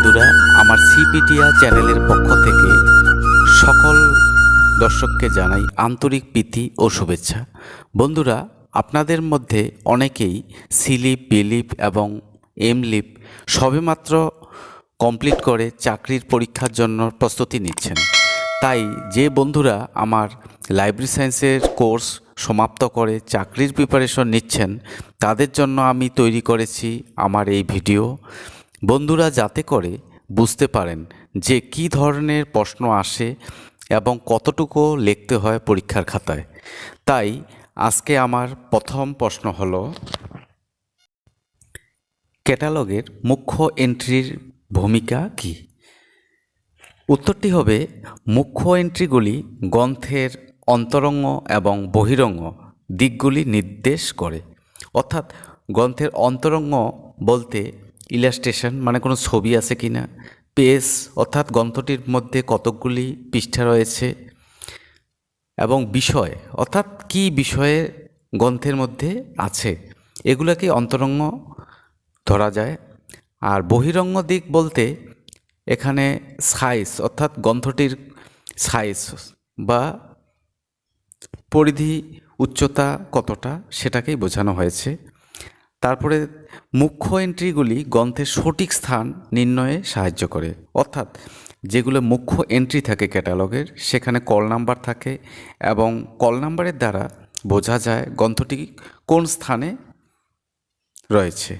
বন্ধুরা, আমার সিপিডিয়া চ্যানেলের পক্ষ থেকে সকল দর্শককে জানাই আন্তরিক প্রীতি ও শুভেচ্ছা। বন্ধুরা, আপনাদের মধ্যে অনেকেই সিলিপ, বিলিপ এবং এমলিপ সবেমাত্র কমপ্লিট করে চাকরির পরীক্ষার জন্য প্রস্তুতি নিচ্ছেন। তাই যে বন্ধুরা আমার লাইব্রেরি সায়েন্সের কোর্স সমাপ্ত করে চাকরির প্রিপারেশন নিচ্ছেন, তাদের জন্য আমি তৈরি করেছি আমার এই ভিডিও। বন্ধুরা যাতে করে বুঝতে পারেন যে কী ধরনের প্রশ্ন আসে এবং কতটুকু লিখতে হয় পরীক্ষার খাতায়। তাই আজকে আমার প্রথম প্রশ্ন হলো, ক্যাটালগের মুখ্য এন্ট্রির ভূমিকা কী? উত্তরটি হবে, মুখ্য এন্ট্রিগুলি গ্রন্থের অন্তরঙ্গ এবং বহিরঙ্গ দিকগুলি নির্দেশ করে। অর্থাৎ গ্রন্থের অন্তরঙ্গ বলতে ইলাস্ট্রেশন মানে কোনো ছবি আছে কি না, পেজ অর্থাৎ গ্রন্থটির মধ্যে কতকগুলি পৃষ্ঠা রয়েছে, এবং বিষয় অর্থাৎ কী বিষয়ে গ্রন্থের মধ্যে আছে, এগুলোকে অন্তরঙ্গ ধরা যায়। আর বহিরঙ্গ দিক বলতে এখানে সাইজ অর্থাৎ গ্রন্থটির সাইজ বা পরিধি, উচ্চতা কতটা, সেটাকেই বোঝানো হয়েছে। তারপরে মুখ্য এন্ট্রিগুলি গ্রন্থের সঠিক স্থান নির্ণয়ে সাহায্য করে। অর্থাৎ যেগুলো মুখ্য এন্ট্রি থাকে ক্যাটালগের, সেখানে কল নাম্বার থাকে এবং কল নাম্বারের দ্বারা বোঝা যায় গ্রন্থটি কোন স্থানে রয়েছে।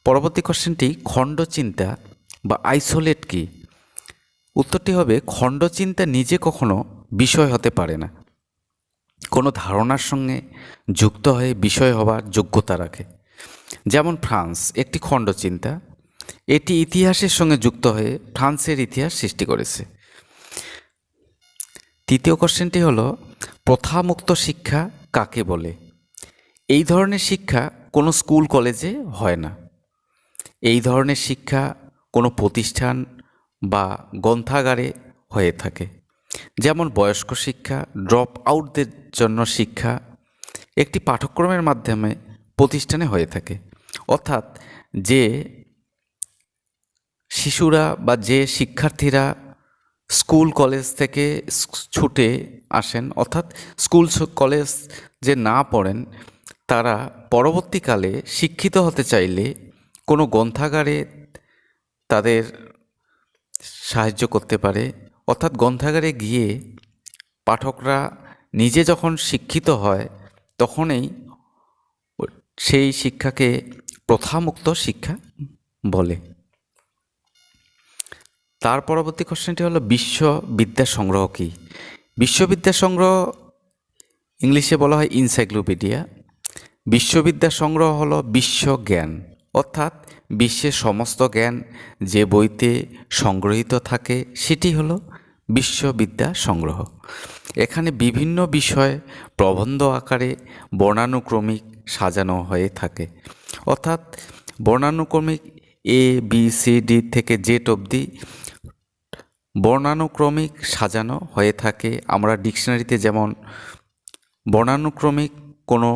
পরবর্তী কোশ্চেনটি, খণ্ডচিন্তা বা আইসোলেট কি? উত্তরটি হবে, খণ্ডচিন্তা নিজে কখনো বিষয় হতে পারে না, কোনো ধারণার সঙ্গে যুক্ত হয়ে বিষয় হবার যোগ্যতা রাখে। যেমন ফ্রান্স একটি খণ্ডচিন্তা, এটি ইতিহাসের সঙ্গে যুক্ত হয়ে ফ্রান্সের ইতিহাস সৃষ্টি করেছে। তৃতীয় কোশ্চেনটি হলো, প্রথামুক্ত শিক্ষা কাকে বলে? এই ধরনের শিক্ষা কোনো স্কুল কলেজে হয় না। এই ধরনের শিক্ষা কোনো প্রতিষ্ঠান বা গ্রন্থাগারে হয়ে থাকে। যেমন বয়স্ক শিক্ষা, ড্রপ আউটদের জন্য শিক্ষা একটি পাঠ্যক্রমের মাধ্যমে প্রতিষ্ঠানে হয়ে থাকে। অর্থাৎ যে শিশুরা বা যে শিক্ষার্থীরা স্কুল কলেজ থেকে ছুটে আসেন, অর্থাৎ স্কুল কলেজ যে না পড়েন, তারা পরবর্তীকালে শিক্ষিত হতে চাইলে কোনো গ্রন্থাগারে তাদের সাহায্য করতে পারে। অর্থাৎ গ্রন্থাগারে গিয়ে পাঠকরা নিজে যখন শিক্ষিত হয়, তখনই সেই শিক্ষাকে প্রথামুক্ত শিক্ষা বলে। তার পরবর্তী কোশ্চেনটি হলো, বিশ্ববিদ্যা সংগ্রহ কী? বিশ্ববিদ্যা সংগ্রহ ইংলিশে বলা হয় এনসাইক্লোপিডিয়া। বিশ্ববিদ্যা সংগ্রহ হলো বিশ্বজ্ঞান, অর্থাৎ বিশ্বের সমস্ত জ্ঞান যে বইতে সংগ্রহীত থাকে সেটি হলো বিশ্ববিদ্যা সংগ্রহ। এখানে বিভিন্ন বিষয় প্রবন্ধ আকারে বর্ণানুক্রমিক সাজানো হয়ে থাকে। অর্থাৎ বর্ণানুক্রমিক ABCD থেকে জেড অবধি বর্ণানুক্রমিক সাজানো হয়ে থাকে। আমরা ডিকশনারিতে যেমন বর্ণানুক্রমিক কোনো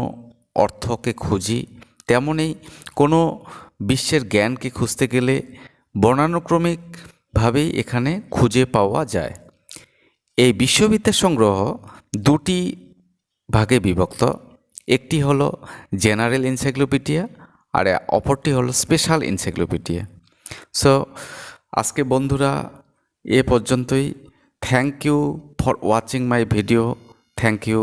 অর্থকে খুঁজি, তেমনই কোনো বিশ্বের জ্ঞানকে খুঁজতে গেলে বর্ণানুক্রমিকভাবেই এখানে খুঁজে পাওয়া যায়। এই বিশ্ববিদ্যা সংগ্রহ দুটি ভাগে বিভক্ত। একটি হলো জেনারেল এনসাইক্লোপিডিয়া আর অপরটি হলো স্পেশাল এনসাইক্লোপিডিয়া। সো আজকে বন্ধুরা এ পর্যন্তই। Thank you for watching my video. Thank you.